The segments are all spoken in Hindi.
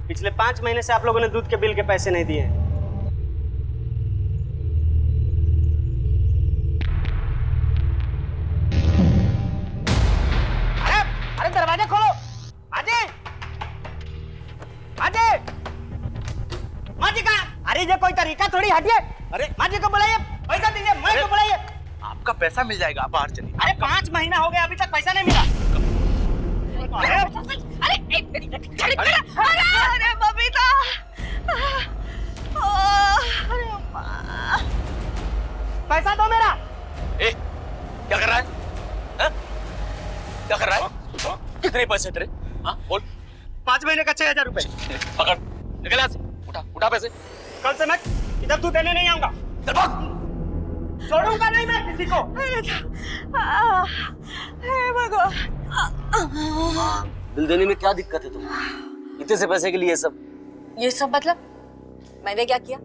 पिछले 5 महीने से आप लोगों ने दूध के बिल के पैसे नहीं दिए। अरे अरे दरवाजा खोलो। माजी माजी माजी कहाँ? अरे ये कोई तरीका थोड़ी, हटिए। अरे माजी को बुलाइए, पैसा दीजिए। मैं को बुलाइए। आपका पैसा मिल जाएगा, आप बाहर चलिए। अरे 5 महीना हो गया, अभी तक पैसा नहीं मिला। अरे बबीता, अरे अम्मा, पैसा दो मेरा। ए, क्या कर रहा है? हा? क्या कर रहा है? कितने पैसे तेरे? हाँ बोल। 5 महीने का 6000 रुपए। पकड़, निकल यहाँ से। उठा उठा पैसे। कल से मैं इधर दूध देने नहीं आऊंगा। चल भाग। छोड़ूंगा नहीं मैं किसी को। हे भगवान। बिल देने में क्या दिक्कत है तुम्हें? इतने से पैसे के लिए सब? ये सब मतलब? मैंने क्या किया?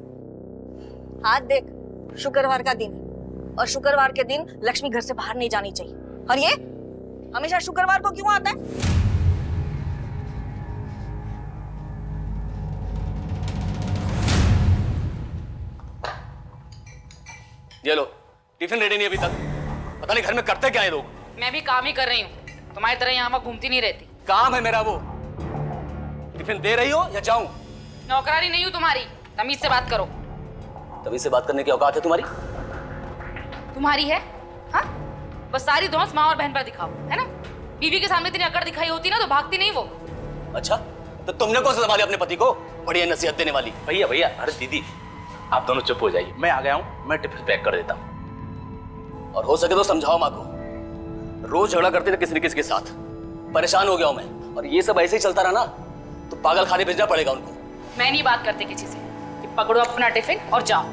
हाथ देख, शुक्रवार का दिन है और शुक्रवार के दिन लक्ष्मी घर से बाहर नहीं जानी चाहिए, और ये हमेशा शुक्रवार को क्यों आता है? ये लो, टिफिन रेडी नहीं अभी तक। पता नहीं घर में करते क्या है लोग। मैं भी काम ही कर रही हूँ, तुम्हारी तरह यहाँ वहाँ घूमती नहीं रहती। काम है मेरा वो। टिफिन दे रही हो या जाऊं? नौकरानी नहीं हूँ तुम्हारी, तमीज से बात करो। तभी से बात करने की औकात है तुम्हारी? तुम्हारी है? हाँ, बस सारी धौंस माँ और बहन पर दिखाओ, है ना? बीवी के सामने इतनी अकड़ दिखाई होती ना तो भागती नहीं वो। अच्छा, तो तुमने कौन सा संभाले अपने पति को? बढ़िया नसीहत देने वाली। भैया भैया, अरे दीदी आप दोनों चुप हो जाइए, मैं आ गया हूँ। मैं टिफिन पैक कर देता हूँ। और हो सके तो समझाओ माँ को। रोज झगड़ा करते थे किसी न किसी के साथ। परेशान हो गया हूं मैं, और ये सब ऐसे ही चलता रहा ना तो पागल खाने भेजना पड़ेगा उनको। मैं नहीं बात करती किसी से, कि पकड़ो अपना टिफिन और जाओ।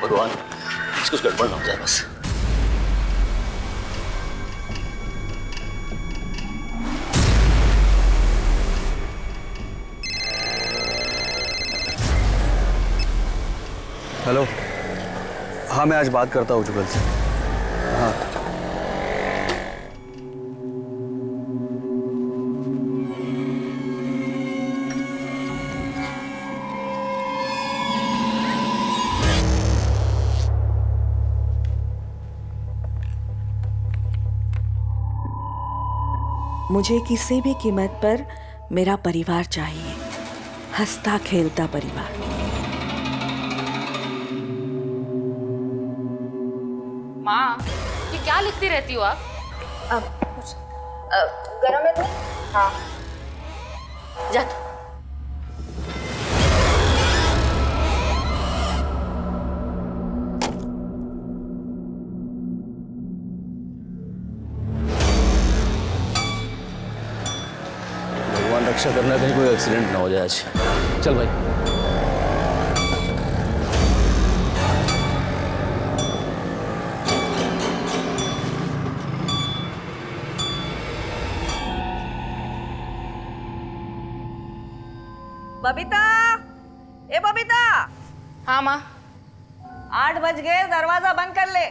भगवान, कुछ गड़बड़ ना हो जाए बस। हेलो, हाँ मैं आज बात करता हूँ जुगल से। हाँ मुझे किसी भी कीमत पर मेरा परिवार चाहिए, हंसता खेलता परिवार। माँ, ये क्या लिखती रहती हो आप? अब कुछ गरम है दूध? हाँ, जा। भगवान रक्षा करना, कहीं कोई एक्सीडेंट ना हो जाए आज। चल भाई। बबीता, ए बबीता। हाँ माँ। 8 बज गए, दरवाजा बंद कर ले।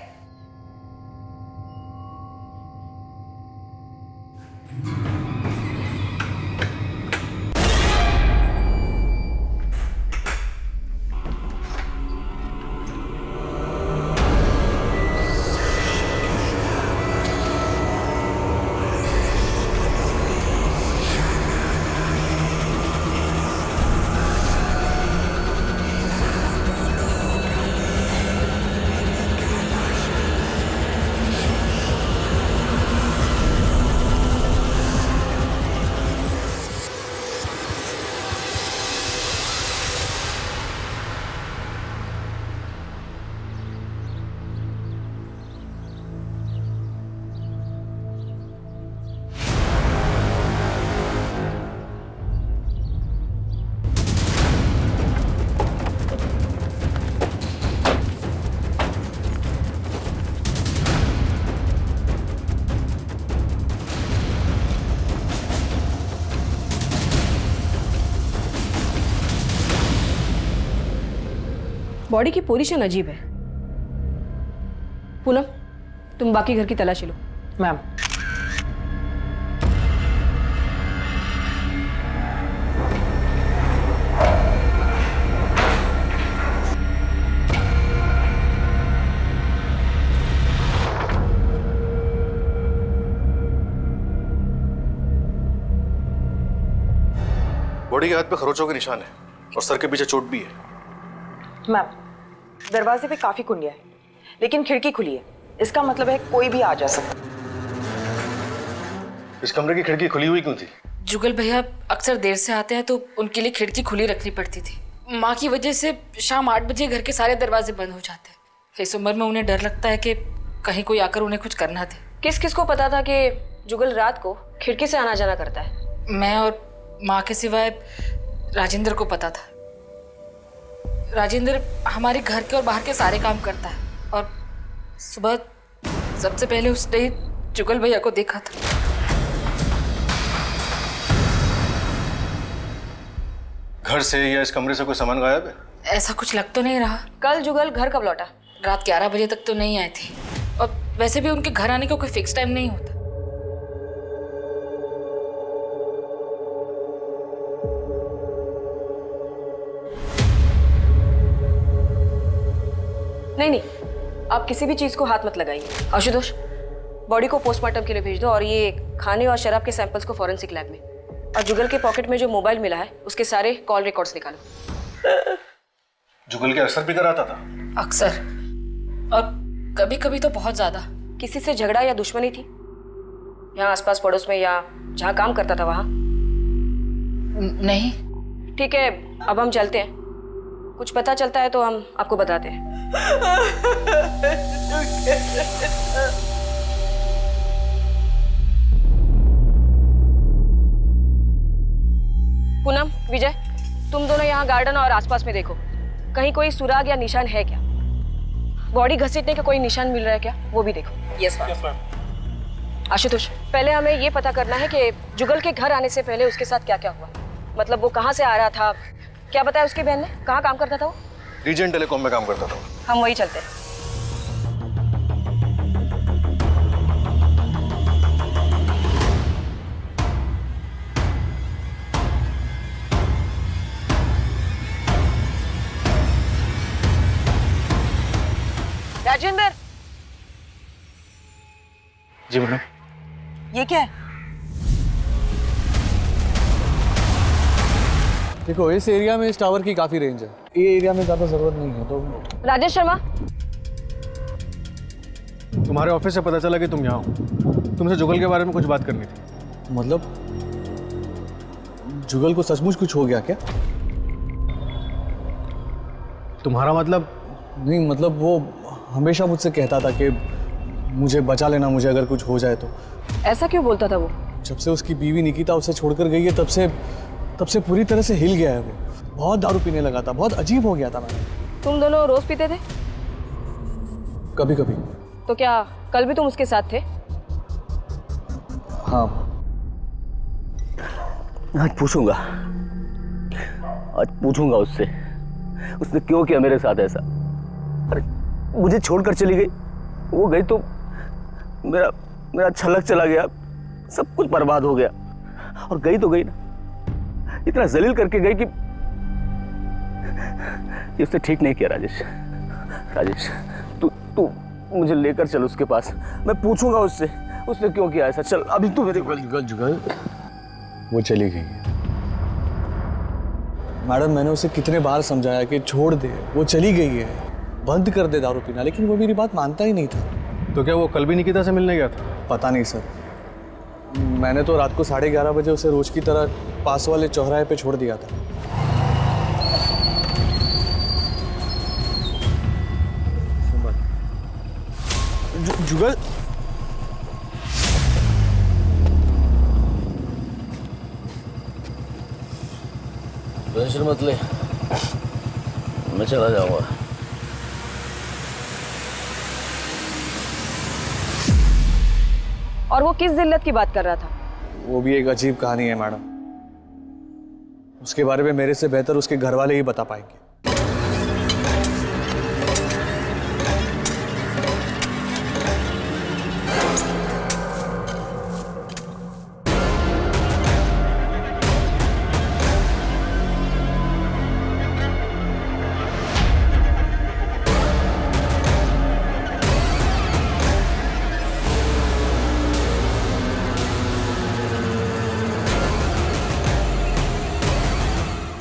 बॉडी की पोजीशन अजीब है। पूनम, तुम बाकी घर की तलाशी लो। मैम। बॉडी के हाथ पे खरोचों के निशान है और सर के पीछे चोट भी है। मैम, दरवाजे पे काफी कुंडिया है, लेकिन खिड़की खुली है। इसका मतलब है कोई भी आ जा सकता। इस कमरे की खिड़की खुली हुई क्यों थी? जुगल भैया अक्सर देर से आते हैं तो उनके लिए खिड़की खुली रखनी पड़ती थी। माँ की वजह से शाम 8 बजे घर के सारे दरवाजे बंद हो जाते हैं। इस उम्र में उन्हें डर लगता है कि कहीं कोई आकर उन्हें कुछ करना दे। किस किस को पता था कि जुगल रात को खिड़की से आना जाना करता है? मैं और माँ के सिवाय राजेंद्र को पता था। राजेंद्र हमारे घर के और बाहर के सारे काम करता है और सुबह सबसे पहले उसने ही जुगल भैया को देखा था। घर से या इस कमरे से कोई सामान गायब है? ऐसा कुछ लग तो नहीं रहा। कल जुगल घर कब लौटा? रात 11 बजे तक तो नहीं आए थे और वैसे भी उनके घर आने का कोई फिक्स टाइम नहीं होता। नहीं, आप किसी भी चीज को हाथ मत लगाइए। आशुतोष, बॉडी को पोस्टमार्टम के लिए भेज दो और ये खाने और शराब के सैंपल्स को फॉरेंसिक लैब में। और जुगल के पॉकेट में जो मोबाइल मिला है उसके सारे कॉल रिकॉर्ड्स निकालो। जुगल के अक्सर भी कराता था? अक्सर, और कभी कभी तो बहुत ज्यादा। किसी से झगड़ा या दुश्मनी थी यहाँ आसपास पड़ोस में या जहाँ काम करता था वहाँ? नहीं। ठीक है, अब हम चलते हैं। कुछ पता चलता है तो हम आपको बताते हैं। पूनम, विजय, तुम दोनों यहाँ गार्डन और आसपास में देखो, कहीं कोई सुराग या निशान है क्या? बॉडी घसीटने का कोई निशान मिल रहा है क्या, वो भी देखो। Yes ma'am. आशुतोष, पहले हमें ये पता करना है कि जुगल के घर आने से पहले उसके साथ क्या क्या हुआ। मतलब वो कहाँ से आ रहा था, क्या बताया उसकी बहन ने, कहाँ काम करता था वो? रीजन टेलीकॉम में काम करता था। हम वही चलते हैं। राजेंद्र, जी मैडम। ये क्या है? देखो, इस एरिया में इस टावर की काफी रेंज है, ये एरिया में ज्यादा जरूरत नहीं है। तो राजेश शर्मा, तुम्हारे ऑफिस से पता चला कि तुम यहाँ हो। तुमसे जुगल के बारे में कुछ बात करनी थी। मतलब जुगल को सचमुच कुछ हो गया क्या? तुम्हारा मतलब? नहीं, मतलब वो हमेशा मुझसे कहता था कि मुझे बचा लेना, मुझे अगर कुछ हो जाए तो। ऐसा क्यों बोलता था वो? जब से उसकी बीवी निकिता उसे छोड़कर गई है तब से पूरी तरह से हिल गया है वो। बहुत दारू पीने लगा था, बहुत अजीब हो गया था। मैंने तुम दोनों रोज पीते थे? कभी कभी। तो क्या कल भी तुम उसके साथ थे? हाँ। आज पूछूंगा उससे, उसने क्यों किया मेरे साथ ऐसा। अरे मुझे छोड़कर चली गई, वो गई तो मेरा छलक चला गया, सब कुछ बर्बाद हो गया। और गई तो गई ना, इतना जलील करके गई कि उसने ठीक नहीं किया। राजेश, तू मुझे लेकर चल उसके पास, मैं पूछूंगा उससे उसने क्यों किया ऐसा। चल अभी तू मेरे जुगल वो चली गई है मैडम। मैंने उसे कितने बार समझाया कि छोड़ दे, वो चली गई है, बंद कर दे दारू पीना, लेकिन वो मेरी बात मानता ही नहीं था। तो क्या वो कल भी निकिता से मिलने गया था? पता नहीं सर, मैंने तो रात को 11:30 बजे उसे रोज की तरह पास वाले चौराहे पे छोड़ दिया था। जुगल, टेंशन मत ले, मैं चला जाऊंगा। और वो किस जिल्लत की बात कर रहा था? वो भी एक अजीब कहानी है मैडम, उसके बारे में मेरे से बेहतर उसके घर वाले ही बता पाएंगे।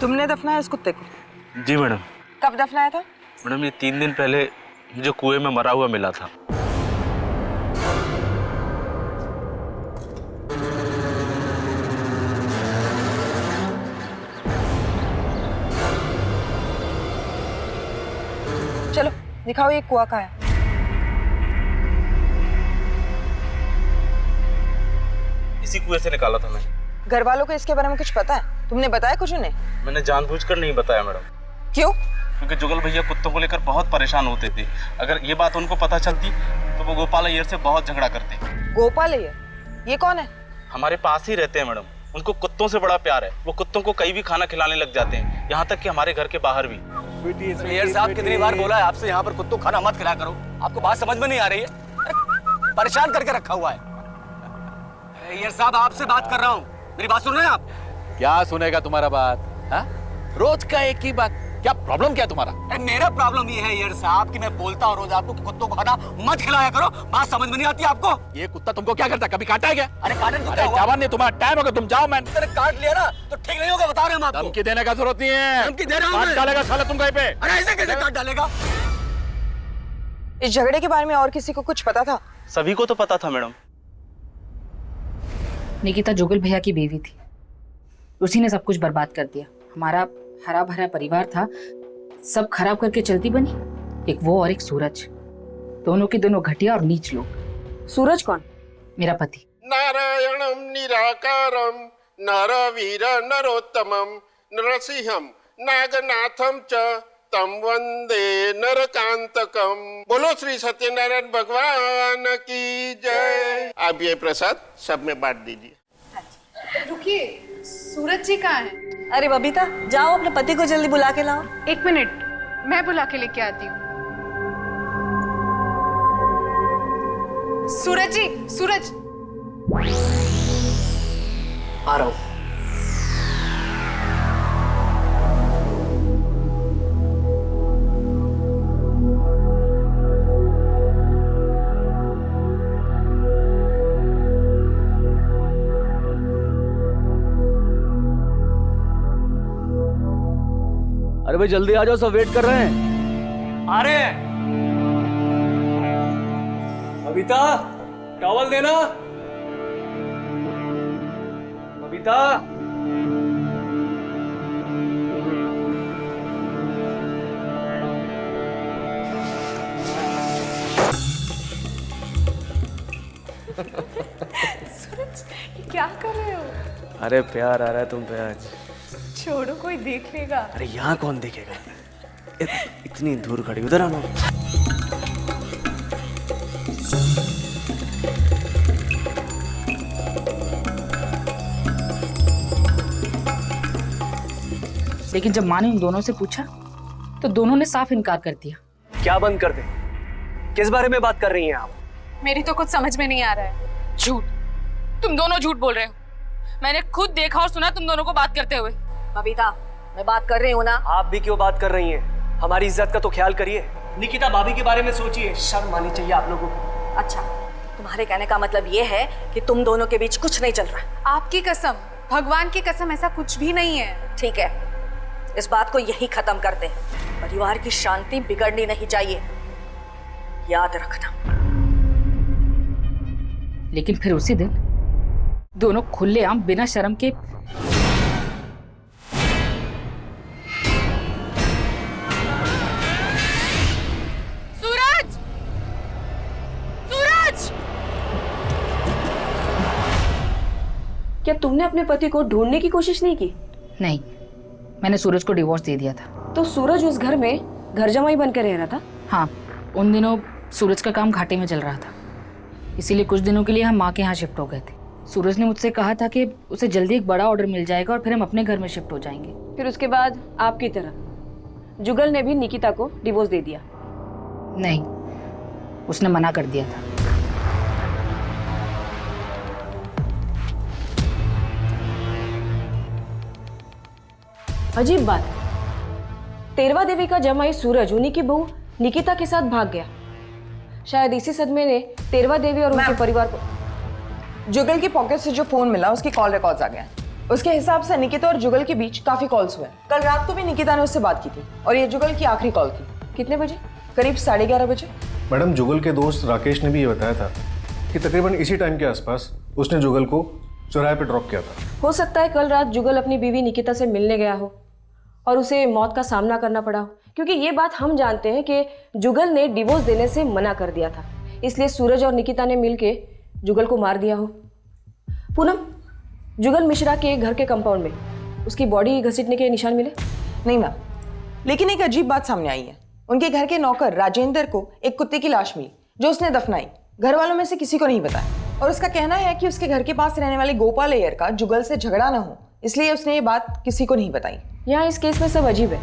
तुमने दफनाया इस कुत्ते को? जी मैडम। कब दफनाया था? मैडम ये 3 दिन पहले मुझे कुएं में मरा हुआ मिला था। चलो दिखाओ ये कुआं कहाँ है। इसी कुएं से निकाला था मैंने। घर वालों को इसके बारे में कुछ पता है? तुमने बताया कुछ उन्हें? मैंने जानबूझकर नहीं बताया मैडम। क्यों? क्योंकि जुगल भैया कुत्तों को लेकर बहुत परेशान होते थे। अगर ये बात उनको पता चलती तो वो गोपाल अय्यर से बहुत झगड़ा करते। गोपाल अय्यर? ये कौन है? हमारे पास ही रहते हैं मैडम। उनको कुत्तों से बड़ा प्यार है। वो कुत्तों को कहीं भी खाना खिलाने लग जाते हैं, यहाँ तक कि हमारे घर के बाहर भी। अय्यर साहब कितनी बार बोला है आपसे यहाँ पर कुत्तों को खाना मत खिलाया करो। आपको बात समझ में नहीं आ रही है? अरे परेशान करके रखा हुआ है। अय्यर साहब आपसे बात कर रहा हूँ, मेरी बात सुन रहे हैं आप? क्या सुनेगा तुम्हारा बात? हा? रोज का एक ही बात। क्या प्रॉब्लम क्या तुम्हारा? मेरा प्रॉब्लम ये है अय्यर साहब कि मैं बोलता हूँ रोज आपको कि कुत्तों को खाना मत खिलाया करो। बात समझ में नहीं आती आपको? ये कुत्ता तुमको क्या करता? कभी काटा है क्या? अरे काटन अरे जवान नहीं, तुम्हारा टाइम होगा, तुम जाओ। मैं काट लिया ना तो ठीक नहीं होगा, बता रहे हैं हम आपको। धमकी देने का जरूरत नहीं है। धमकी दे रहा हूं काट मैं। डालेगा साला तुम कहीं पे। अरे ऐसे कैसे काट डालेगा? इस झगड़े के बारे में और किसी को कुछ पता था? सभी को तो पता था मैडम। निकिता जुगल भैया की बीवी थी, उसी ने सब कुछ बर्बाद कर दिया। हमारा हरा भरा परिवार था, सब खराब करके चलती बनी। एक वो और एक सूरज, दोनों के दोनों घटिया और नीच लोग। सूरज कौन? मेरा पति। नारायणं निराकारं नरवीर नरोत्तमं नरसिंहं नागनाथं च तम वंदे नरकांतकम। बोलो श्री सत्यनारायण भगवान की जय। आप ये प्रसाद सब में बांट दीजिए। रुकिए, सूरज जी कहाँ हैं? अरे बबीता, जाओ अपने पति को जल्दी बुला के लाओ। 1 मिनट, मैं बुला के लेके आती हूँ। सूरज जी, सूरज। आ रहा हूँ। अरे भाई जल्दी आ जाओ, सब वेट कर रहे हैं। आ रहे हैं। बबीता, टॉवल देना। बबीता। सूरज, ये क्या कर रहे हो? अरे प्यार आ रहा है तुम पे आज। छोड़ो, कोई देख लेगा। अरे यहाँ कौन देखेगा? इतनी दूर खड़ी, उधर आना। लेकिन जब माँ ने उन दोनों से पूछा तो दोनों ने साफ इनकार कर दिया। क्या बंद कर दे? किस बारे में बात कर रही हैं आप? मेरी तो कुछ समझ में नहीं आ रहा है। झूठ, तुम दोनों झूठ बोल रहे हो। मैंने खुद देखा और सुना तुम दोनों को बात करते हुए। बबीता, मैं बात कर रही हूँ ना। आप भी क्यों बात कर रही हैं? हमारी इज्जत का तो ख्याल करिए। निकिता भाभी के बारे में सोचिए, शर्म आनी चाहिए आप लोगों को। अच्छा, तुम्हारे कहने का मतलब ये है कि तुम दोनों के बीच कुछ नहीं चल रहा? आपकी कसम, भगवान की कसम, ऐसा कुछ भी नहीं है। ठीक है, इस बात को यही खत्म कर दे। परिवार की शांति बिगड़नी नहीं चाहिए, याद रखना। लेकिन फिर उसी दिन दोनों खुलेआम बिना शर्म के सूरज! सूरज! क्या तुमने अपने पति को ढूंढने की कोशिश नहीं की? नहीं, मैंने सूरज को डिवोर्स दे दिया था। तो सूरज उस घर में घर जमाई बनकर रह रहा था? हाँ, उन दिनों सूरज का काम घाटे में चल रहा था, इसीलिए कुछ दिनों के लिए हम माँ के यहाँ शिफ्ट हो गए थे। सूरज ने मुझसे कहा था कि उसे जल्दी एक बड़ा ऑर्डर मिल जाएगा और फिर हम अपने घर में शिफ्ट हो जाएंगे। फिर उसके बाद आपकी तरह जुगल ने भी निकिता को डिवोर्स दे दिया? नहीं, उसने मना कर दिया था। अजीब बात है, तेरवा देवी का जमाई सूरज उन्हीं की बहू निकिता के साथ भाग गया। शायद इसी सदमे ने तेरवा देवी और उनके परिवार को। जुगल की पॉकेट से जो फोन मिला उसकी कॉल रिकॉर्ड्स आ गए। उसके हिसाब से निकिता और जुगल के बीच काफी कॉल्स हुए। कल रात को भी निकिता ने उससे बात की थी और ये जुगल की आखिरी कॉल थी। कितने बजे? करीब 11:30 बजे। मैडम, जुगल के दोस्त राकेश ने भी ये बताया था कि तकरीबन इसी टाइम के आसपास उसने जुगल को चौराहे पे ड्रॉप किया था। हो सकता है कल रात जुगल अपनी बीवी निकिता से मिलने गया हो और उसे मौत का सामना करना पड़ा हो, क्योंकि ये बात हम जानते हैं कि जुगल ने डिवोर्स देने से मना कर दिया था, इसलिए सूरज और निकिता ने मिलके जुगल को मार दिया हो। पूनम, जुगल मिश्रा के घर के कंपाउंड में उसकी बॉडी घसीटने के निशान मिले? नहीं मैम, लेकिन एक अजीब बात सामने आई है। उनके घर के नौकर राजेंद्र को एक कुत्ते की लाश मिली जो उसने दफनाई। घर वालों में से किसी को नहीं बताया और उसका कहना है कि उसके घर के पास रहने वाले गोपाल अय्यर का जुगल से झगड़ा ना हो, इसलिए उसने ये बात किसी को नहीं बताई। यहाँ इस केस में सब अजीब है।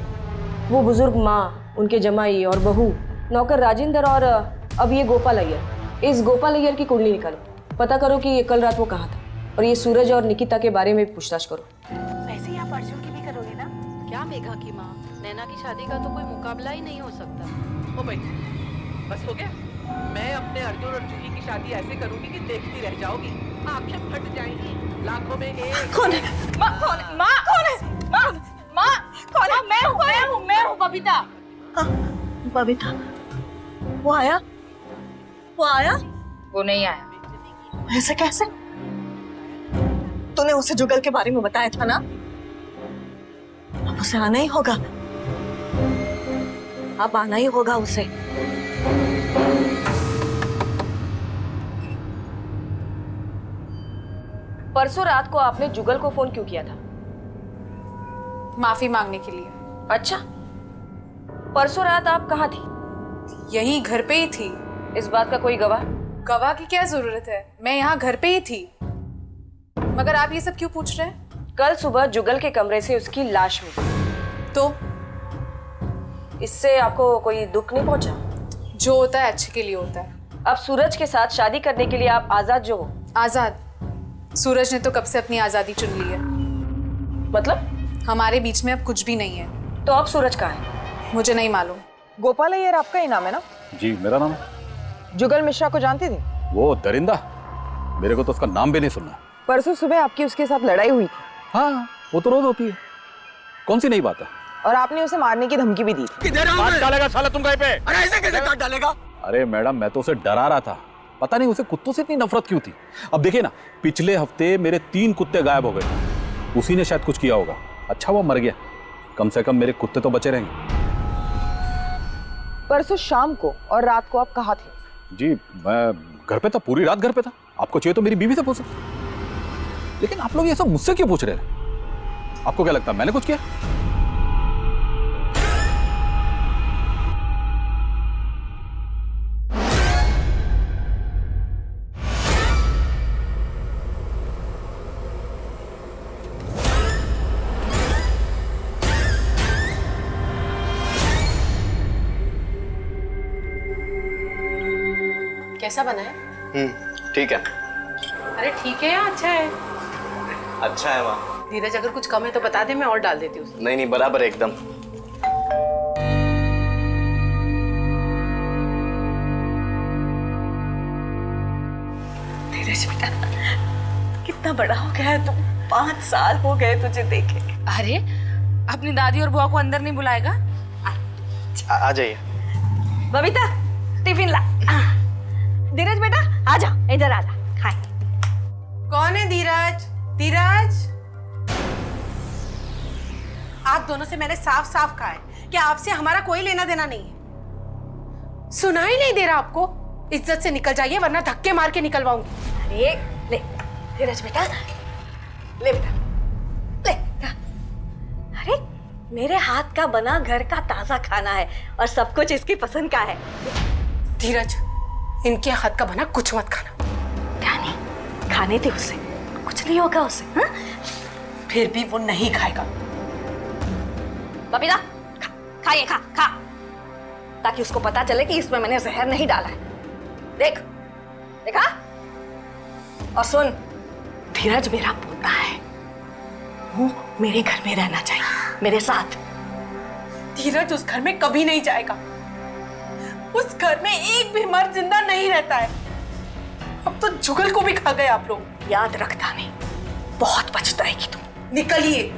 वो बुजुर्ग माँ, उनके जमाई और बहू, नौकर राजेंद्र और अब ये गोपाल अय्यर। इस गोपाल अय्यर की कुंडली निकालो, पता करो कि कल रात वो कहाँ था और ये सूरज और निकिता के बारे में भी पूछताछ करो। वैसे ही आप अर्जुन की भी करोगे ना? क्या मेघा की माँ, नैना की शादी का तो कोई मुकाबला ही नहीं हो सकता। ओ भाई, बस हो गया। मैं अपने अर्जुन और जूही की शादी ऐसे करूंगी कि देखती रह जाओगी, आंखें फट जाएंगी, लाखों में एक। कौन है? माँ कौन है? माँ कौन है? माँ माँ कौन है? मैं हूँ बबीता। बबीता, वो आया? वो नहीं आया। ऐसे कैसे? तूने उसे जुगल के बारे में बताया था ना? अब उसे आना ही होगा, अब आना ही होगा उसे। परसों रात को आपने जुगल को फोन क्यों किया था? माफी मांगने के लिए। अच्छा, परसों रात आप कहाँ थी? यही घर पे ही थी। इस बात का कोई गवाह? गवाह की क्या जरूरत है, मैं यहाँ घर पे ही थी। मगर आप ये सब क्यों पूछ रहे हैं? कल सुबह जुगल के कमरे से उसकी लाश मिली, तो इससे आपको कोई दुख नहीं पहुंचा? जो होता है अच्छे के लिए होता है। अब सूरज के साथ शादी करने के लिए आप आजाद जो हो। आजाद? सूरज ने तो कब से अपनी आजादी चुन ली है। मतलब? हमारे बीच में अब कुछ भी नहीं है। तो अब सूरज कहाँ है? मुझे नहीं मालूम। गोपाल अय्यर आपका ही नाम है ना? जी, मेरा नाम है। जुगल मिश्रा को जानती थी? वो दरिंदा, मेरे को तो उसका नाम भी नहीं सुनना। परसों सुबह आपकी उसके साथ लड़ाई हुई थी। हाँ, वो तो रोज होती है, कौन सी नई बात है? और आपने उसे मारने की धमकी भी दी थी। काट डालेगा साला तुम कहीं पे। अरे ऐसे कैसे काट डालेगा? अरे मैडम, मैं तो उसे डरा रहा था, पता नहीं उसे कुत्तों से इतनी नफरत क्यों थी। अब देखिए ना, पिछले हफ्ते मेरे 3 कुत्ते गायब हो गए, उसी ने शायद कुछ किया होगा। अच्छा वो मर गया, कम से कम मेरे कुत्ते तो बचे रहेंगे। परसों शाम को और रात को आप कहाँ थे? जी, मैं घर पे था, पूरी रात घर पे था। आपको चाहिए तो मेरी बीवी से पूछो। लेकिन आप लोग ये सब मुझसे क्यों पूछ रहे हैं? आपको क्या लगता है मैंने कुछ किया? कैसा बना है? ठीक है। अरे ठीक है या अच्छा है? अच्छा है माँ। धीरज, अगर कुछ कम है तो बता दे, मैं और डाल देती हूँ। नहीं बराबर है एकदम। धीरज बेटा, कितना बड़ा हो गया है तू। 5 साल हो गए तुझे देखे। अरे, अपनी दादी और बुआ को अंदर नहीं बुलाएगा? आ जाइए। बबीता, टिफिन ला। धीरज बेटा, आजा, इधर आजा, खाए। कौन है धीरज? धीरज, आप दोनों से मैंने साफ साफ कहा है कि आपसे हमारा कोई लेना देना नहीं है। सुनाई नहीं दे रहा आपको? इज्जत से निकल जाइए वरना धक्के मार के निकलवाऊंगी। अरे ले धीरज बेटा, ले बेटा, ले। अरे मेरे हाथ का बना घर का ताजा खाना है और सब कुछ इसकी पसंद का है। धीरज, इनके हाथ का बना कुछ मत खाना। क्या नहीं खाने थे उसे, कुछ नहीं होगा उसे। हाँ? फिर भी वो नहीं खाएगा। बबीता, खाइए, खा, ताकि उसको पता चले कि इसमें मैंने जहर नहीं डाला है। देख, देखा? और सुन, धीरज मेरा पोता है, वो मेरे घर में रहना चाहिए, मेरे साथ। धीरज उस घर में कभी नहीं जाएगा। उस घर में एक भी मर्द जिंदा नहीं रहता है। अब तो जुगल को भी खा गए आप लोग। याद रखता नहीं, बहुत पछताएगी तुम। निकलिए।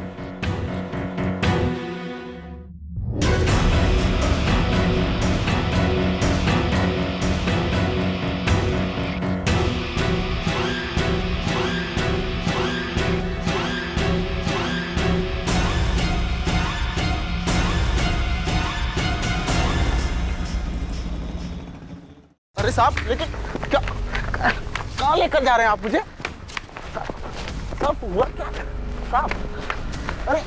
अरे साहब, लेकिन क्या कहाँ लेकर जा रहे हैं आप मुझे? साहब हुआ क्या साहब? अरे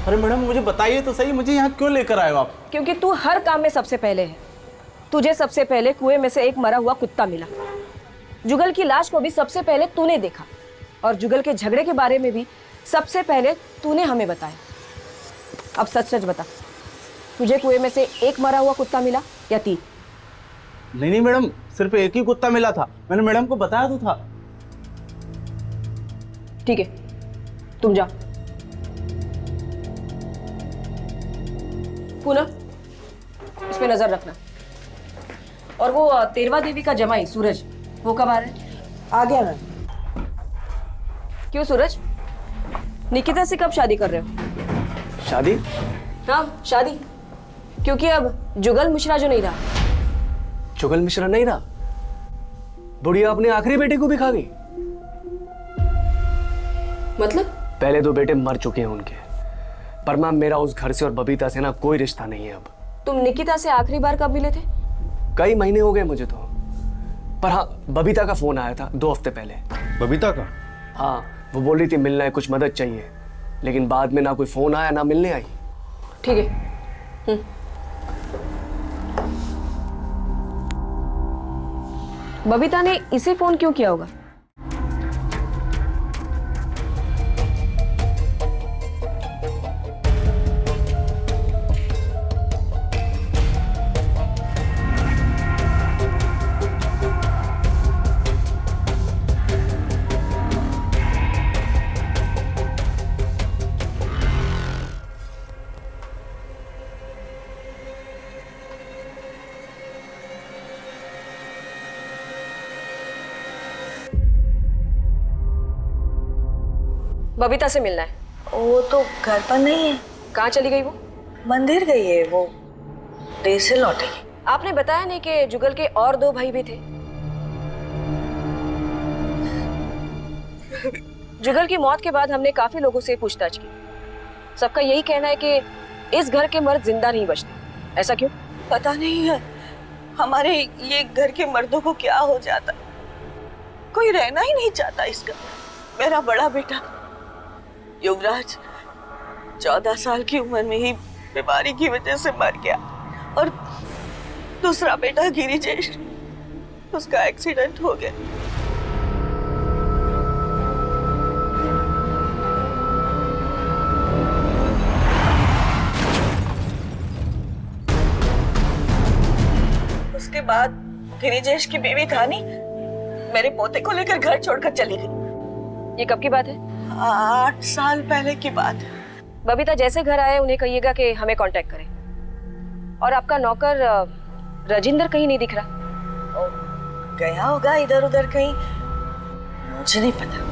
अरे मैडम, मुझे बताइए तो सही, मुझे यहाँ क्यों लेकर आए हो आप? क्योंकि तू हर काम में सबसे पहले है। तुझे सबसे पहले कुएं में से एक मरा हुआ कुत्ता मिला। जुगल की लाश को भी सबसे पहले तूने देखा, और जुगल के झगड़े के बारे में भी सबसे पहले तूने हमें बताया। अब सच सच बता, तुझे कुएं में से एक मरा हुआ कुत्ता मिला या 3? नहीं मैडम, सिर्फ एक ही कुत्ता मिला था। मैंने मैडम को बताया तो था। ठीक है, तुम जाओ। पूनम, इस पे नजर रखना। और वो तेरवा देवी का जमाई सूरज, वो कब आ रहा है? आ गया मैम। क्यों सूरज, निकिता से कब शादी कर रहे हो? शादी? हाँ शादी, क्योंकि अब जुगल मिश्रा जो नहीं रहा। जुगल मिश्रा नहीं रहा? बुढ़िया अपने आखिरी बेटे को भी खा गई? मतलब? पहले 2 बेटे मर चुके हैं उनके, पर मैम मेरा उस घर से और बबीता से ना कोई रिश्ता नहीं है अब। तुम निकिता से आखिरी बार कब मिले थे? कई महीने हो गए मुझे तो, पर हाँ बबीता का फोन आया था 2 हफ्ते पहले। बबीता का? हाँ, वो बोल रही थी मिलना है, कुछ मदद चाहिए, लेकिन बाद में ना कोई फोन आया ना मिलने आई। ठीक है। बबीता ने इसे फोन क्यों किया होगा? बबीता से मिलना है। वो तो घर पर नहीं है। कहाँ चली गई वो? मंदिर गई है, वो देर से लौटेगी। आपने बताया नहीं कि जुगल के और 2 भाई भी थे? जुगल की मौत के बाद हमने काफी लोगों से पूछताछ की। सबका यही कहना है कि इस घर के मर्द जिंदा नहीं बचते। ऐसा क्यों? पता नहीं है, हमारे ये घर के मर्दों को क्या हो जाता, कोई रहना ही नहीं चाहता इस घर में। मेरा बड़ा बेटा युवराज 14 साल की उम्र में ही बीमारी की वजह से मर गया, और दूसरा बेटा गिरिजेश, उसका एक्सीडेंट हो गया। उसके बाद गिरिजेश की बीवी धानी मेरे पोते को लेकर घर छोड़कर चली गई। ये कब की बात है? 8 साल पहले की बात है। बबीता जैसे घर आए उन्हें कहिएगा कि हमें कांटेक्ट करें। और आपका नौकर राजेंद्र कहीं नहीं दिख रहा। गया होगा इधर उधर कहीं, मुझे नहीं पता।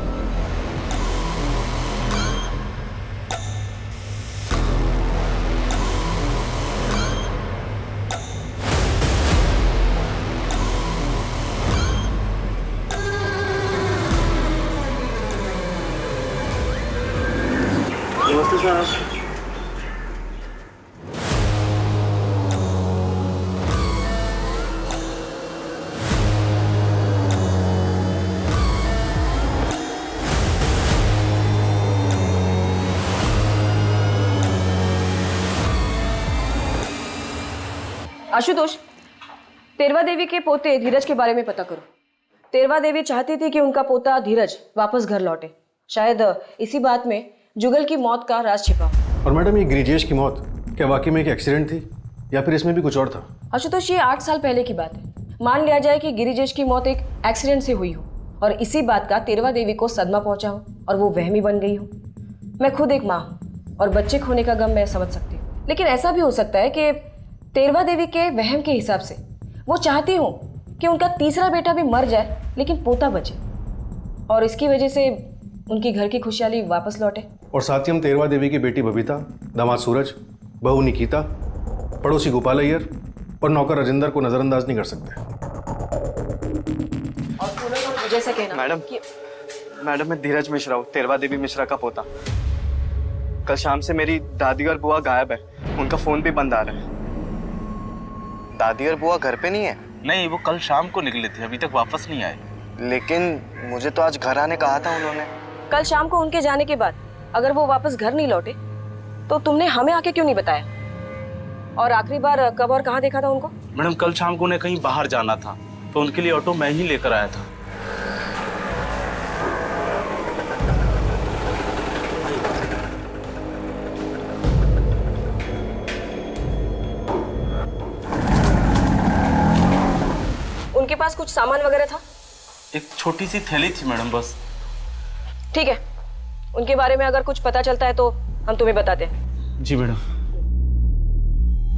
नमस्ते साहब। आशुतोष, तेरवा देवी के पोते धीरज के बारे में पता करो। तेरवा देवी चाहती थी कि उनका पोता धीरज वापस घर लौटे। शायद इसी बात में जुगल की मौत का राज छिपा हो। और मैडम, ये गिरिजेश की मौत क्या वाकई में एक एक्सीडेंट थी या फिर इसमें भी कुछ और था? आशुतोष, ये 8 साल पहले की बात है। मान लिया जाए कि गिरिजेश की मौत एक एक्सीडेंट से हुई हो और इसी बात का तेरवा देवी को सदमा पहुंचा हो और वो वहमी बन गई हो। मैं खुद एक माँ हूँ और बच्चे खोने का गम मैं समझ सकती हूँ, लेकिन ऐसा भी हो सकता है कि तेरवा देवी के वहम के हिसाब से वो चाहती हो कि उनका तीसरा बेटा भी मर जाए लेकिन पोता बचे, और इसकी वजह से उनकी घर की खुशहाली वापस लौटे। और साथ ही हम तेरवा देवी की बेटी बबीता, दामाद सूरज, बहू निकिता, पड़ोसी गोपाल अय्यर और नौकर राजेंद्र को नजरअंदाज नहीं कर सकते। जैसा कहना मैडम मैडम, मैं धीरज मिश्रा हूँ, तेरवा देवी मिश्रा का पोता। कल शाम से मेरी दादी और बुआ गायब है, उनका फोन भी बंद आ रहा है। दादी और बुआ घर पे नहीं है? नहीं, वो कल शाम को निकले थे, अभी तक वापस नहीं आए। लेकिन मुझे तो आज घर आने कहा था उन्होंने। कल शाम को उनके जाने के बाद अगर वो वापस घर नहीं लौटे तो तुमने हमें आके क्यों नहीं बताया? और आखिरी बार कब और कहाँ देखा था उनको? मैडम, कल शाम को उन्हें कहीं बाहर जाना था, तो उनके लिए ऑटो मैं ही लेकर आया था। उनके पास कुछ सामान वगैरह था? एक छोटी सी थैली थी मैडम, बस। ठीक है, उनके बारे में अगर कुछ पता चलता है तो हम तुम्हें बताते हैं। जी मैडम।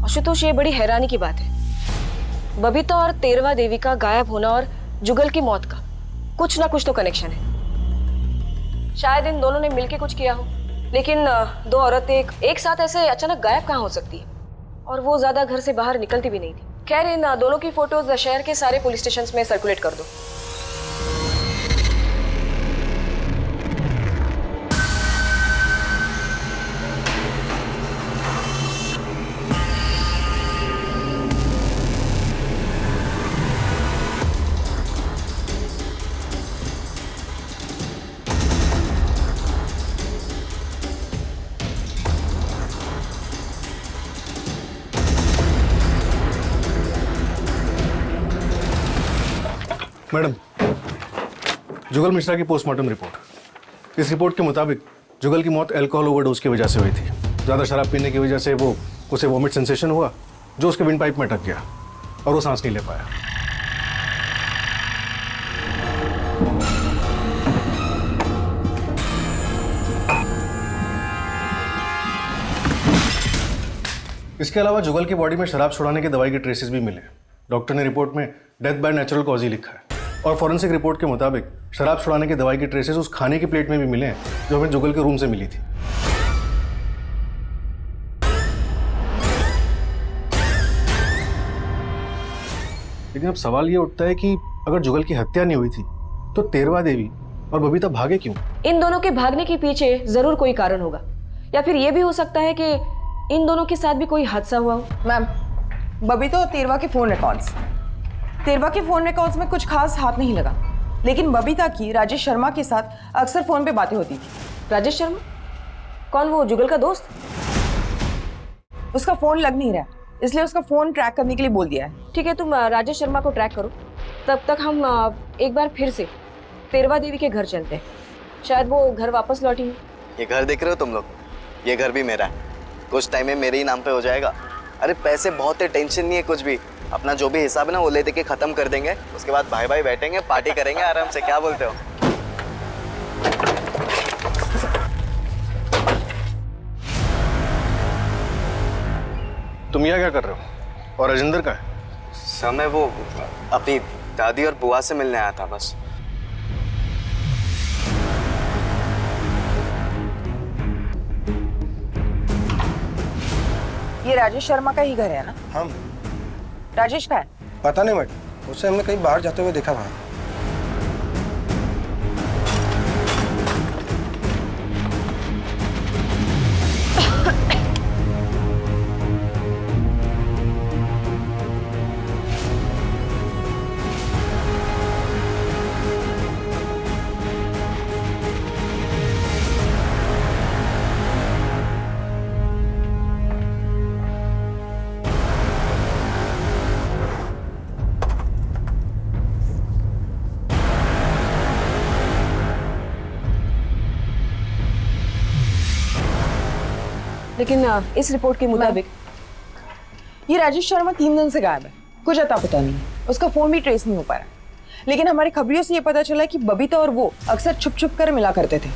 आशुतोष, ये बड़ी हैरानी की बात है। बबीता और तेरवा देवी का गायब होना और जुगल की मौत का कुछ ना कुछ तो कनेक्शन है। शायद इन दोनों ने मिलकर कुछ किया हो, लेकिन दो औरतें एक साथ ऐसे अचानक गायब कहाँ हो सकती है? और वो ज्यादा घर से बाहर निकलती भी नहीं थी। खैर, इन दोनों की फोटोज शहर के सारे पुलिस स्टेशंस में सर्कुलेट कर दो। मैडम, जुगल मिश्रा की पोस्टमार्टम रिपोर्ट। इस रिपोर्ट के मुताबिक जुगल की मौत अल्कोहल ओवरडोज की वजह से हुई थी। ज़्यादा शराब पीने की वजह से उसे वॉमिट सेंसेशन हुआ, जो उसके विंड पाइप में अटक गया और वो सांस नहीं ले पाया। इसके अलावा जुगल की बॉडी में शराब छुड़ाने की दवाई के ट्रेसेस भी मिले। डॉक्टर ने रिपोर्ट में death by natural cause he लिखा है, और फॉरेंसिक रिपोर्ट के मुताबिक शराब छुड़ाने की दवाई की ट्रेसेस उस खाने की प्लेट में भी मिले हैं जो हमें जुगल के रूम से मिली थी। लेकिन अब सवाल ये उठता है कि अगर जुगल की हत्या नहीं हुई थी तो तेरवा देवी और बबीता भागे क्यों? इन दोनों के भागने के पीछे जरूर कोई कारण होगा, या फिर ये भी हो सकता है कि इन दोनों के साथ भी कोई हादसा हुआ हो। मैम, बबीता और तेरवा के फोन रिकॉर्ड्स। तेरवा के फोन रिकॉर्ड्स में कुछ खास हाथ नहीं लगा, लेकिन बबीता की राजेश शर्मा के साथ अक्सर फोन पे बातें होती थी। राजेश शर्मा? कौन, वो जुगल का दोस्त? उसका फोन लग नहीं रहा, इसलिए उसका फोन ट्रैक करने के लिए बोल दिया है। ठीक है, तुम राजेश शर्मा को ट्रैक करो, तब तक हम एक बार फिर से तेरवा देवी के घर चलते हैं। शायद वो घर वापस लौटी है। ये घर देख रहे हो तुम लोग? ये घर भी मेरा है, कुछ टाइम में मेरे ही नाम पे हो जाएगा। अरे पैसे बहुत है, टेंशन नहीं है कुछ भी। अपना जो भी हिसाब है ना वो ले दे के खत्म कर देंगे, उसके बाद भाई भाई बैठेंगे, पार्टी करेंगे आराम से। क्या बोलते हो? तुम यहाँ क्या कर रहे हो? और राजेंद्र का है? समय वो अपनी दादी और बुआ से मिलने आया था बस। ये राजेश शर्मा का ही घर है ना? हाँ। राजेश का है? पता नहीं मैडम, उसे हमने कहीं बाहर जाते हुए देखा वहाँ। लेकिन इस रिपोर्ट के मुताबिक ये राजेश शर्मा 3 दिन से गायब है, कुछ अता पता नहीं है। उसका फोन भी ट्रेस नहीं हो पा रहा, लेकिन हमारी खबरियों से ये पता चला कि बबीता और वो अक्सर छुप छुप कर मिला करते थे।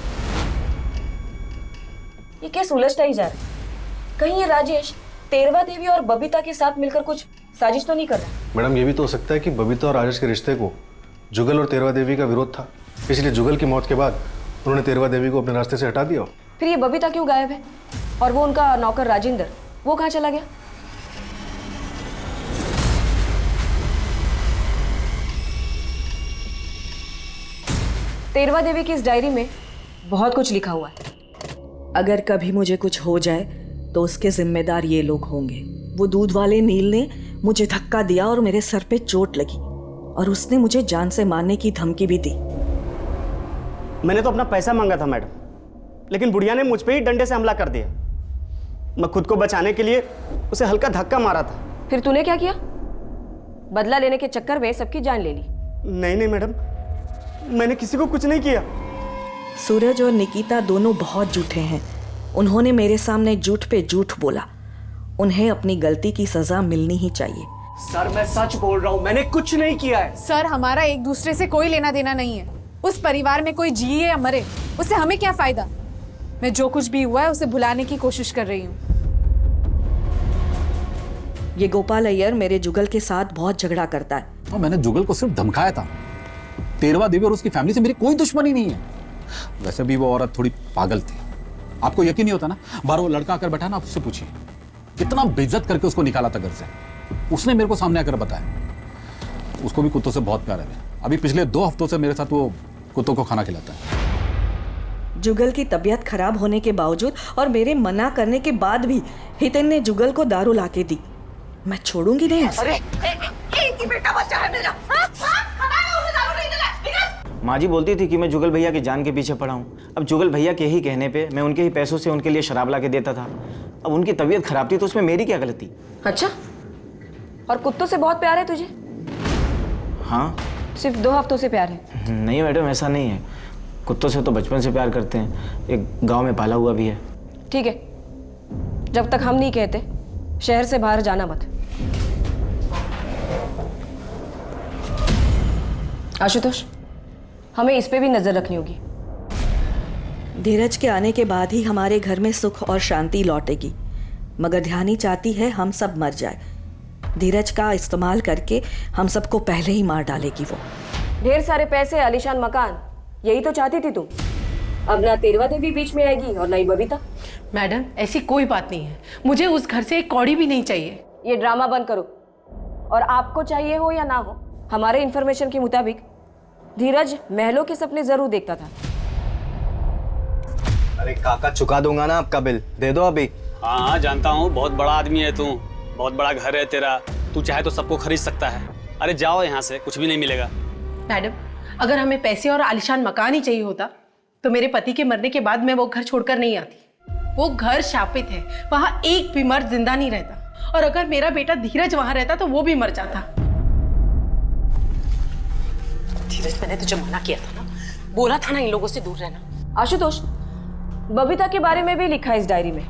ये केस उलझता ही जा रहा है। कहीं ये राजेश तेरवा देवी और बबीता के साथ मिलकर कुछ साजिश तो नहीं कर रहा? मैडम, ये भी तो हो सकता है कि बबीता और राजेश के रिश्ते को जुगल और तेरवा देवी का विरोध था, इसलिए जुगल की मौत के बाद उन्होंने तेरवा देवी को अपने रास्ते से हटा दिया। फिर ये बबीता क्यों गायब है? और वो उनका नौकर राजेंद्र, वो कहाँ चला गया? तेरवा देवी की इस डायरी में बहुत कुछ लिखा हुआ है। अगर कभी मुझे कुछ हो जाए तो उसके जिम्मेदार ये लोग होंगे। वो दूध वाले नील ने मुझे धक्का दिया और मेरे सर पे चोट लगी और उसने मुझे जान से मारने की धमकी भी दी। मैंने तो अपना पैसा मांगा था मैडम, लेकिन बुढ़िया ने मुझ पे ही डंडे से हमला कर दिया। मैं खुद को बचाने के लिए उसे हल्का धक्का मारा था। फिर तूने क्या किया? बदला लेने के चक्कर में सबकी जान ले ली। नहीं नहीं मैडम, मैंने किसी को कुछ नहीं किया। सूरज और निकिता दोनों बहुत झूठे हैं। उन्होंने मेरे सामने झूठ पे झूठ बोला। उन्हें अपनी गलती की सजा मिलनी ही चाहिए। सर मैं सच बोल रहा हूँ, मैंने कुछ नहीं किया है। सर हमारा एक दूसरे से कोई लेना देना नहीं है। उस परिवार में कोई जिए या मरे उससे हमें क्या फायदा। मैं जो कुछ भी हुआ है उसे भुलाने की कोशिश कर रही हूँ। ये गोपाल अय्यर मेरे जुगल के साथ बहुत झगड़ा करता है। और मैंने जुगल को सिर्फ धमकाया था। तेरवा देवी और उसकी फैमिली से मेरी कोई दुश्मनी नहीं है। वैसे भी वो औरत थोड़ी पागल थी। आपको यकीन नहीं होता ना, बाहर वो लड़का आकर बैठा ना, आप उससे पूछिए कितना बेइज्जत करके उसको निकाला था घर से। उसने मेरे को सामने आकर बताया। उसको भी कुत्तों से बहुत प्यार है। अभी पिछले 2 हफ्तों से मेरे साथ वो कुत्तों को खाना खिलाता है। जुगल की तबीयत खराब होने के बावजूद और मेरे मना करने के बाद भी हितेन ने जुगल को दारू लाके दी। मैं छोड़ूंगी नहीं उसे। अरे एक ही बेटा बच्चा है मेरा। माँ जी बोलती थी कि मैं जुगल भैया की जान के पीछे पड़ा हूँ। अब जुगल भैया के ही कहने पे मैं उनके ही पैसों से उनके लिए शराब ला के देता था। अब उनकी तबीयत खराब थी तो उसमें मेरी क्या गलती? अच्छा, और कुत्तों से बहुत प्यार है तुझे? हाँ। सिर्फ 2 हफ्तों से प्यार है? नहीं मैडम, ऐसा नहीं है। कुत्तों से तो बचपन से प्यार करते हैं। एक गांव में पाला हुआ भी है। ठीक है, जब तक हम नहीं कहते शहर से बाहर जाना मत। आशुतोष, हमें इस पे भी नजर रखनी होगी। धीरज के आने के बाद ही हमारे घर में सुख और शांति लौटेगी, मगर ध्यानी चाहती है हम सब मर जाए। धीरज का इस्तेमाल करके हम सबको पहले ही मार डालेगी वो। ढेर सारे पैसे, आलीशान मकान, यही तो चाहती थी तुम। अब ना तेरवा देवी बीच में आएगी और ना ही बबीता। मैडम ऐसी कोई बात नहीं है। मुझे उस घर से एक कौड़ी भी नहीं चाहिए। ये ड्रामा बंद करो। और आपको चाहिए हो या ना हो, हमारे इंफॉर्मेशन के मुताबिक धीरज महलों के सपने जरूर देखता था। अरे काका, चुका दूंगा ना आपका बिल, दे दो अभी। हाँ हाँ जानता हूँ, बहुत बड़ा आदमी है तू, बहुत बड़ा घर है तेरा, तू चाहे तो सबको खरीद सकता है। अरे जाओ यहाँ से, कुछ भी नहीं मिलेगा। मैडम अगर हमें पैसे और आलीशान मकान ही चाहिए होता तो मेरे पति के मरने के बाद मैं वो घर छोड़कर नहीं आती। वो घर शापित है, वहां एक भी मर्द जिंदा नहीं रहता। और अगर मेरा बेटा धीरज वहां रहता तो वो भी मर जाता। धीरज, मैंने तुझे मना किया था ना, बोला था ना इन लोगों से दूर रहना। आशुतोष, बबीता के बारे में भी लिखा है इस डायरी में।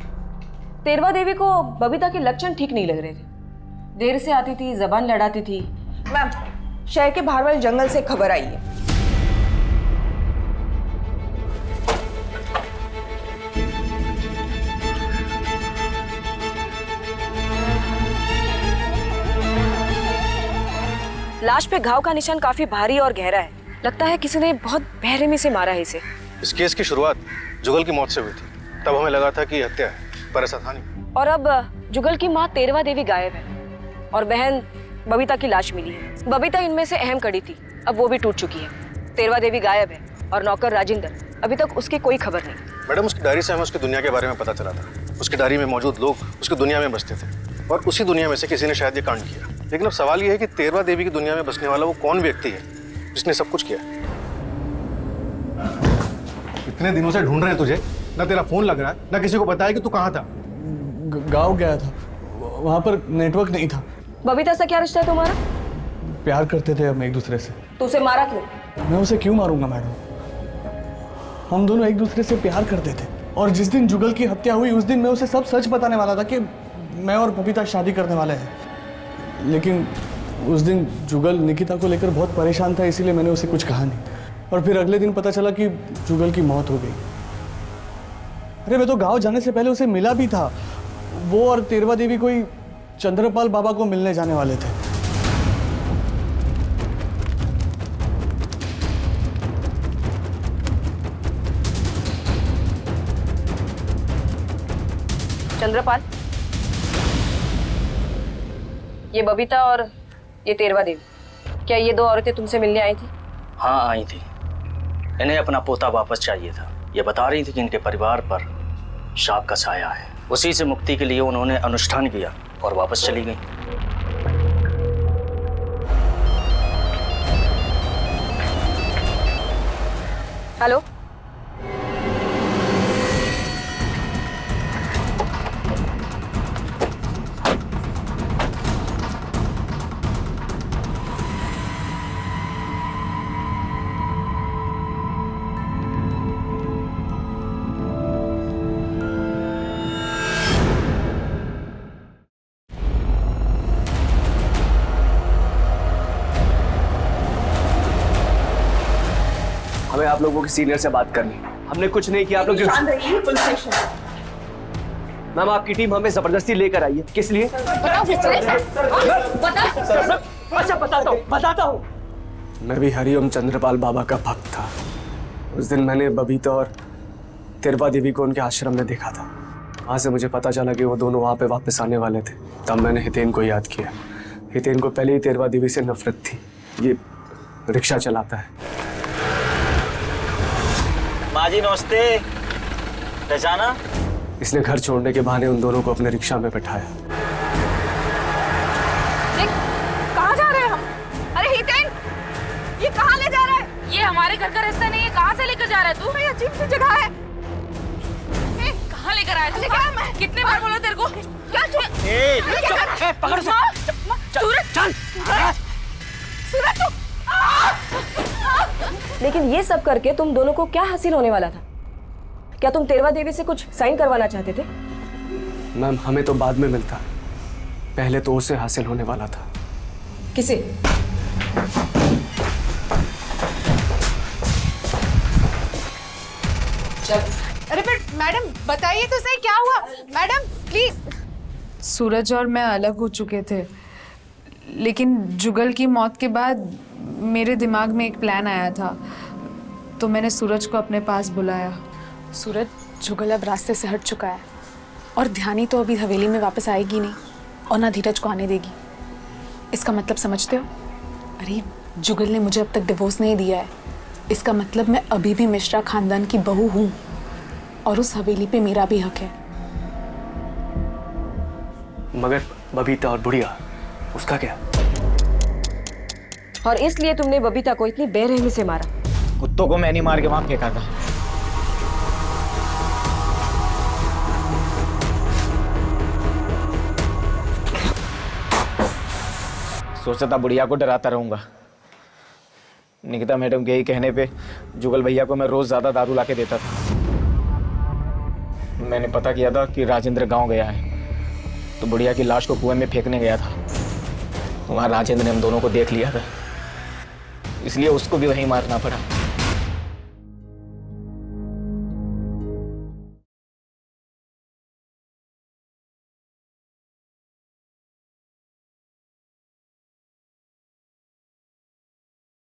तेरवा देवी को बबीता के लक्षण ठीक नहीं लग रहे थे। देर से आती थी, जबान लड़ाती थी। मैम, शहर के बाहर वाले जंगल से खबर आई है। लाश पे घाव का निशान काफी भारी और गहरा है। लगता है किसी ने बहुत बेरहमी से मारा है इसे। इस केस की शुरुआत जुगल की मौत से हुई थी। तब हमें लगा था कि हत्या है, पर ऐसा था नहीं। और अब जुगल की माँ तेरवा देवी गायब है और बहन बबीता की लाश मिली है। बबीता इनमें से अहम कड़ी थी, अब वो भी टूट चुकी है। तेरवा देवी गायब है और नौकर राजेंद्र, अभी तक उसकी कोई खबर नहीं। मैडम, उसकी डायरी से हमें उसकी दुनिया के बारे में पता चला था। उसकी डायरी में मौजूद लोग उसकी दुनिया में बसते थे और उसी दुनिया में से किसी ने शायद ये कांड किया। लेकिन अब सवाल ये है कि तेरवा देवी की दुनिया में बसने वाला वो कौन व्यक्ति है जिसने सब कुछ किया। इतने दिनों से ढूंढ रहे हैं तुझे, ना तेरा फोन लग रहा है, ना किसी को बताया कि तू कहाँ था। गाँव गया था, वहाँ पर नेटवर्क नहीं था। बबीता से क्या रिश्ता है तुम्हारा? प्यार करते थे हम एक दूसरे से। तो उसे मारा क्यों? मैं उसे क्यों मारूंगा मैडम? हम दोनों एक दूसरे से प्यार करते थे और जिस दिन जुगल की हत्या हुई उस दिन मैं उसे सब सच बताने वाला था कि मैं और बबीता शादी करने वाले हैं। लेकिन उस दिन जुगल निकिता को लेकर बहुत परेशान था, इसीलिए मैंने उसे कुछ कहा नहीं। और फिर अगले दिन पता चला कि जुगल की मौत हो गई। अरे मैं तो गांव जाने से पहले उसे मिला भी था। वो और तेरवा देवी कोई चंद्रपाल बाबा को मिलने जाने वाले थे। चंद्रपाल, ये बबीता और ये तेरवा देवी, क्या ये दो औरतें तुमसे मिलने आई थी? हाँ आई थी। इन्हें अपना पोता वापस चाहिए था। ये बता रही थी कि इनके परिवार पर शाप का साया है। उसी से मुक्ति के लिए उन्होंने अनुष्ठान किया और वापस चली गई। हेलो, हमें आप लोगों के सीनियर से बात करनी। हमने कुछ नहीं किया। आप लोग शांत रहिए, पुलिस स्टेशन। मैम, आपकी टीम हमें जबरदस्ती लेकर आई है। किस लिए? अच्छा, बताता हूँ। मैं भी हरिओम चंद्रपाल बाबा का भक्त था। उस दिन मैंने बबीता और तिरवा देवी को उनके आश्रम में देखा था। वहाँ से मुझे पता चला कि वो दोनों वहाँ पे वापस आने वाले थे। तब मैंने हितेन को याद किया। हितेन को पहले ही तिरवा देवी से नफरत थी। ये रिक्शा चलाता है। माजी नमस्ते, पहचाना? इसने घर छोड़ने के बहाने उन दोनों को अपने रिक्शा में बैठाया। कहाँ जा रहे हैं हम? अरे हितेन, ये कहाँ ले जा रहा है? ये हमारे घर का रास्ता नहीं है, कहाँ से लेकर जा रहा है तू? ये अजीब सी जगह है। कहाँ लेकर आया तू? कितने बार बोला तेरे को? क्या पकड़ सूरज, चल। सूरज, तू लेकिन ये सब करके तुम दोनों को क्या हासिल होने वाला था? क्या तुम तेरवा देवी से कुछ साइन करवाना चाहते थे? मैम, हमें तो बाद में मिलता, पहले तो उसे हासिल होने वाला था। किसे? अरे पर मैडम बताइए तो सही, क्या हुआ? Madam please. सूरज और मैं अलग हो चुके थे, लेकिन जुगल की मौत के बाद मेरे दिमाग में एक प्लान आया था, तो मैंने सूरज को अपने पास बुलाया। सूरज, जुगल अब रास्ते से हट चुका है और ध्यानी तो अभी हवेली में वापस आएगी नहीं और ना धीरज को आने देगी। इसका मतलब समझते हो? अरे जुगल ने मुझे अब तक डिवोर्स नहीं दिया है। इसका मतलब मैं अभी भी मिश्रा खानदान की बहू हूँ और उस हवेली पे मेरा भी हक है। मगर बबीता और बुढ़िया, उसका क्या? और इसलिए तुमने बबीता को इतनी बेरहमी से मारा? कुत्तों को मैंने मार के वहां फेंका था। सोचा था बुढ़िया को डराता रहूंगा। निकिता मैडम के ही कहने पे जुगल भैया को मैं रोज ज्यादा दारू लाके देता था। मैंने पता किया था कि राजेंद्र गांव गया है, तो बुढ़िया की लाश को कुएं में फेंकने गया था। वहां राजेंद्र ने हम दोनों को देख लिया था, इसलिए उसको भी वहीं मारना पड़ा।